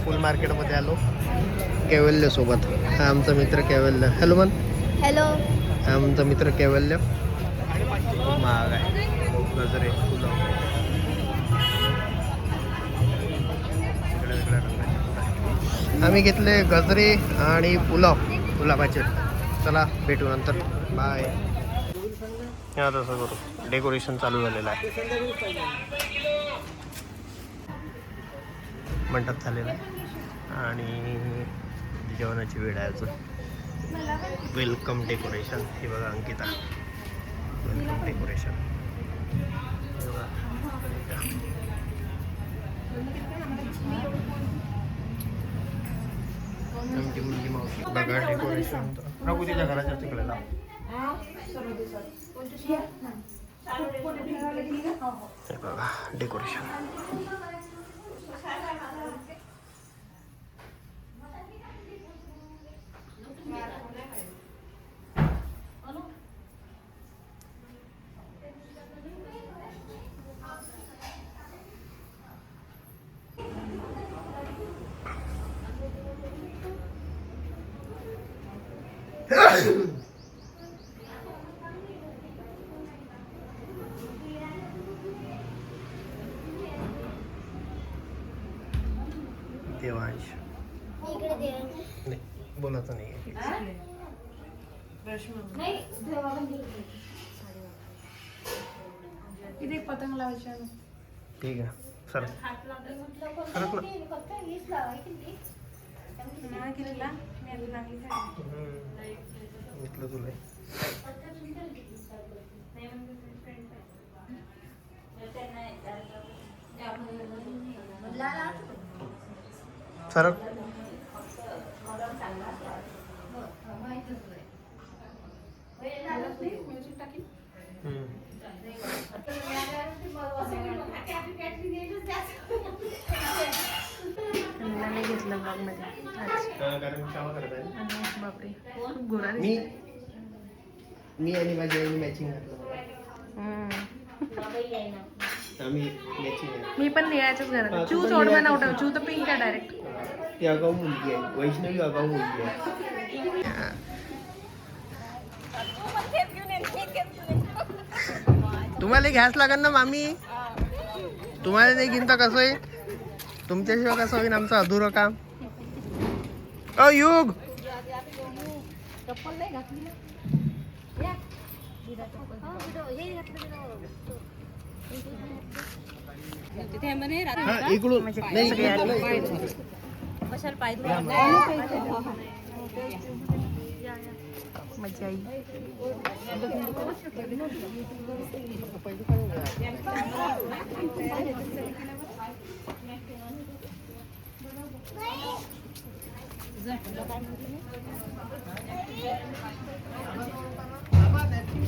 फुल मार्केटमध्ये आलो कैवल्य सोबत. हा आमचा मित्र कैवल्य. हॅलो मन. हॅलो. हा आमचा मित्र कैवल्य. खूप महाग आहे गजरे फुलं. वेगळ्या रंगाचे फुलं. आम्ही घेतले गजरे आणि गुलाबाचे. चला भेटू नंतर. बाय. हा तसं करू. डेकोरेशन चालू झालेलं आहे. मंडप झालेला आहे आणि जेवणाची वेळ आहे अजून. Welcome decoration. हे बघा अंकिता. Welcome decoration. आमची मुलगी मावशी बघा डेकोरेशन. प्रकृतीच्या घराच्या तिकडे लाव. हे बघा डेकोरेशन. देवांश नाही बोलायचं नाही. इथे पतंग लावायची. ठीक आहे सर. घेतलं तुला. सरक. घेतलं ब्लॉग मध्ये. बापरे खूप गोरा. मी आणि माझी आईने मॅचिंग घातलं. आम्ही मॅचिंग. मी पण निळ्याच्याच घरात. चू सोडवा नव्हतं. चू तर पिंक आहे डायरेक्ट. ती आगाऊ मुलगी आहे. वैष्णवी आगाऊ मुलगी आहे. तुम्हाला घ्यास लागेल ना मामी. तुम्हाला नाही घेईन तर कसं आहे. तुमच्याशिवाय कसं होईन आमचं अधुरं काम. युग इकडून मजा आई.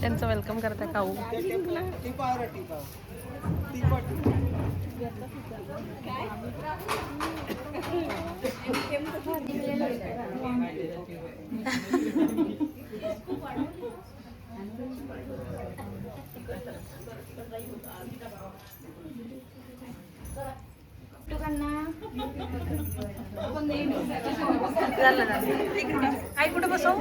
त्यांचं वेलकम करता काऊ. आई कुठे बसव.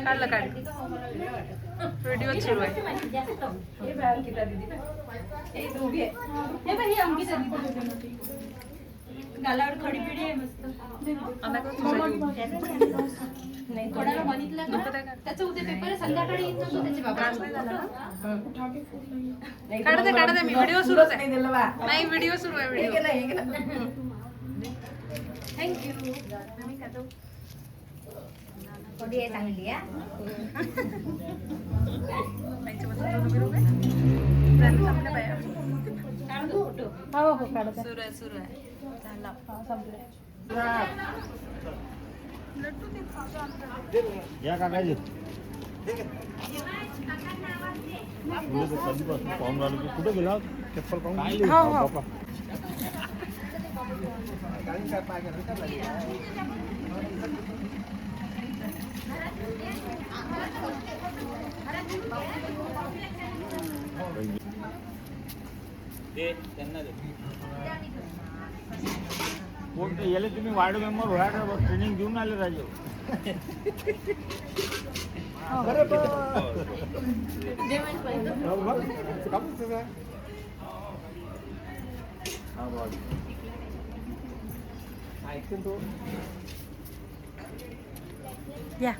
काढलं काढ. व्हिडिओ सुरू आहे. गालावर खडी पिढी आहे मस्त. कोणाला बघितलं का त्याचं उद्या पेपर संध्याकाळी येतो त्याचे बाबा. काढते मी. व्हिडिओ सुरूच आहे. नाही व्हिडिओ सुरू आहे. व्हिडिओ. थँक्यू. थोडी आहे चांगली. हो काढते. सुरू आहे. या काकाजी पाहून राहिलो की कुठे गेला चप्पल पाहून. याला तुम्ही वार्ड मेंबर व्हा ट्रेनिंग देऊन आले राजे. या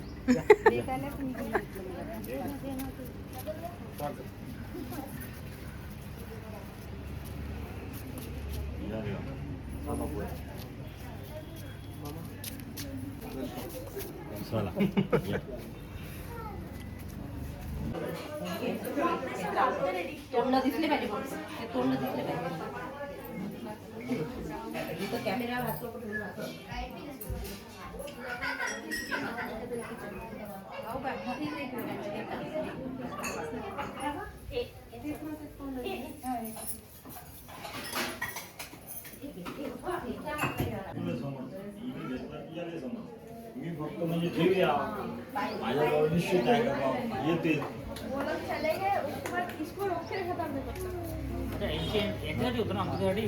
चला तोंड दिसले पाहिजे बघ. ते तोंड दिसले पाहिजे. इथं कॅमेरा वाचतो कुठे वाचतो. मी फक्त म्हणजे ठेवूया माझ्याजवळ निश्चित आहे का बाबा येते. होतं ना आमच्यासाठी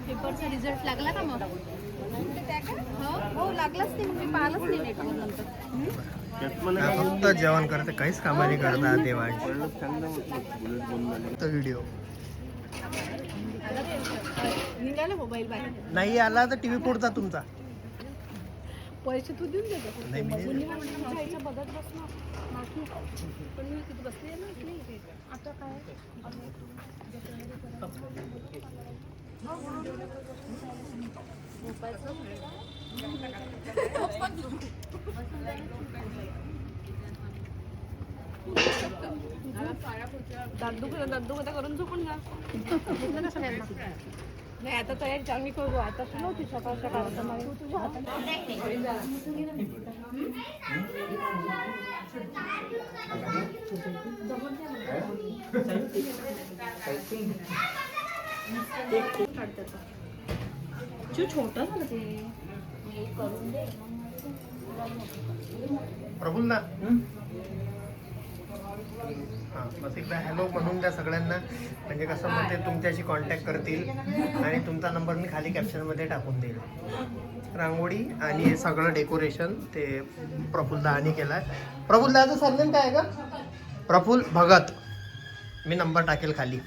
पेपरचा रिझल्ट लागला का मग? हो लागलाच नाही. मग मी पाहिलंच नाही नेटवर नंतर. फक्त जेवण करते, काहीच कामा नाही करता देवांची. व्हिडिओ निघाले मोबाईल बाहेर. नाही आला तर टीव्ही फोडता तुमचा. पैसे तू देऊन देतो. नाही मी नाही. बघत बसणार बाकी पण मी तिथे बसले ना नाही आता काय दादू कदा करून झोपून जा. नाही आता तयारी चांगली करू. आता तू नव्हती सकाळ सकाळ तुझ्या छोटा झालं ते करून दे. प्रफुल्ल हां बस एकदा हॅलो म्हणून द्या सगळ्यांना. म्हणजे कसं मग ते तुमच्याशी कॉन्टॅक्ट करतील आणि तुमचा नंबर मी खाली कॅप्शनमध्ये टाकून देईल. रांगोळी आणि हे सगळं डेकोरेशन ते प्रफुल्लदानी केलं आहे. प्रफुल्लदाचं सरनेम काय आहे का? प्रफुल्ल भगत. मी नंबर टाकेल खाली.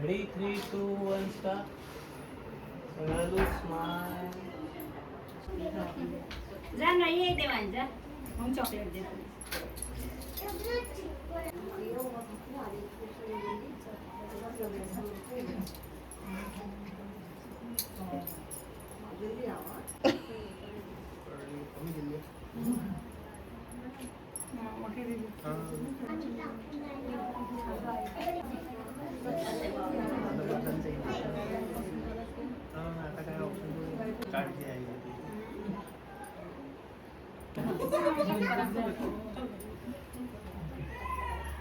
Ready, 3, 2, 1, start. Smile. जा नाही आहे देवान जा. मग चॉकलेट दे. आता काय ऑप्शन काळजी आहे.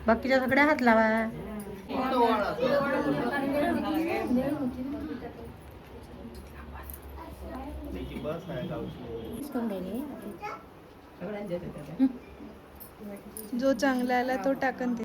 बाकीच्या सगळ्या हात लावा. बस आहे गावची. जो चांगला आला तो टाकन ते.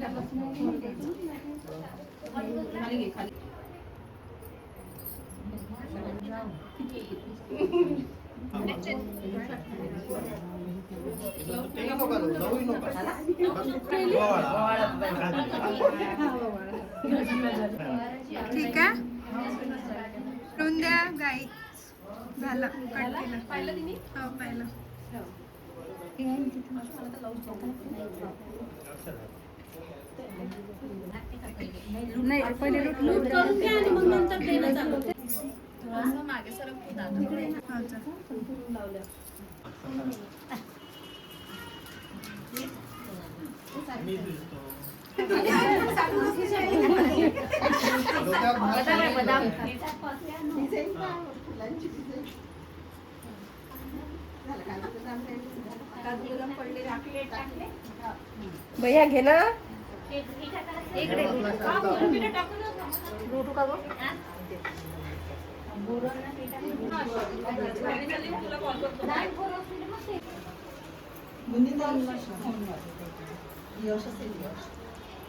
ठीक आहे ठेवून द्या गाई. झालं कट केलं. पाहिलं तिने? हो पाहिलं. नाही पहिले लूट करून घ्या आणि मग नंतर तेल चालू. थोडंसं मागे सरक दादा. हा चल. भैया घे ना.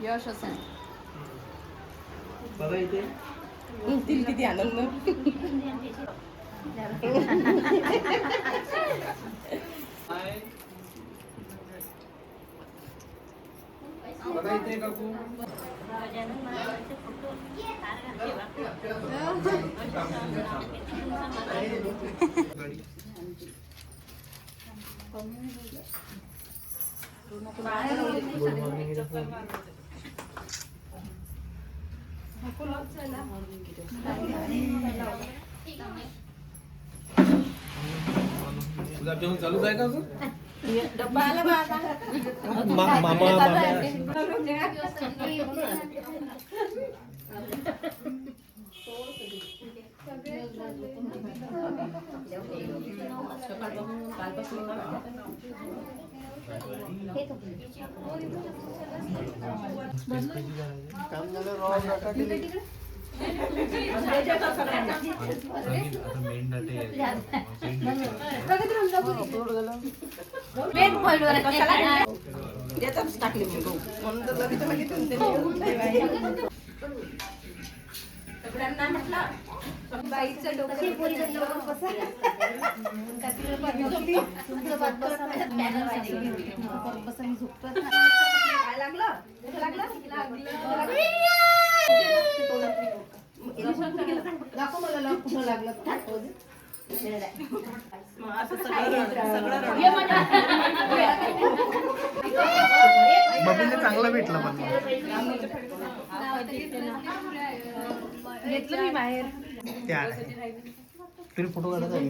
यश असं बघा इथे तिला किती आनंद. बघा इथे काकू. Good morning. गुलाबजामुन चालू आहे का अजून? मामा काम झालं. टाकले म्हणून तर लगेच सगळ्यांना म्हटलं बाईचं डोकं काय लागलं दाखव मला कुठं लागलं. बबीला चांगलं भेटलं पण घेतलं मी बाहेर. त्या तुम्ही फोटो काढत आहे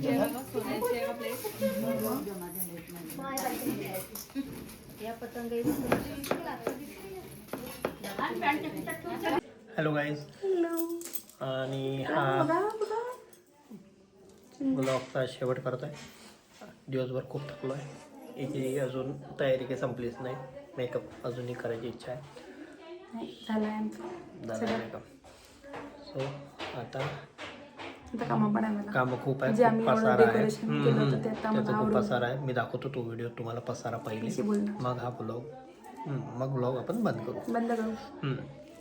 हॅलो गाईज. आणि हा ब्लॉगचा शेवट करत आहे. दिवसभर खूप थकलो आहे. याची अजून तयारी काही संपलीच नाही. मेकअप अजूनही करायची इच्छा आहे. झाला मेकअप. सो आता कामं खूप आहे. खूप पसारा आहे. त्याचा खूप पसारा आहे. मी दाखवतो तो व्हिडिओ तुम्हाला पसारा पहिले. मग हा ब्लॉग आपण बंद करू.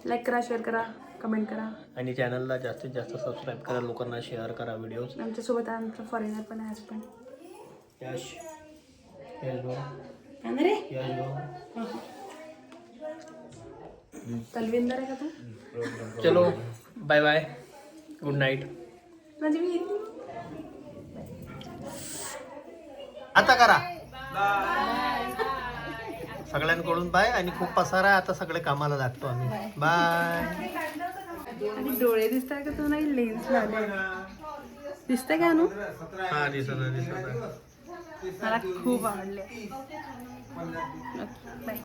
लाईक करा, शेअर करा, कमेंट करा आणि चॅनलला जास्तीत जास्त सबस्क्राईब करा. लोकांना शेअर करा व्हिडिओज. आमच्यासोबत आमचा फॉरेनर पण आहे. आज पण यश तलविंदर आहे का तू? चलो बाय बाय. Good night. म्हणजे मी आता करा सगळ्यांकडून बाय. आणि खूप पसारा आहे. आता सगळे कामाला लागतो आम्ही. बाय. आणि डोळे दिसताय का? तू नाही लेन्स लावले दिसतंय का अनु? हा दिसत मला खूप आवडले. बाय.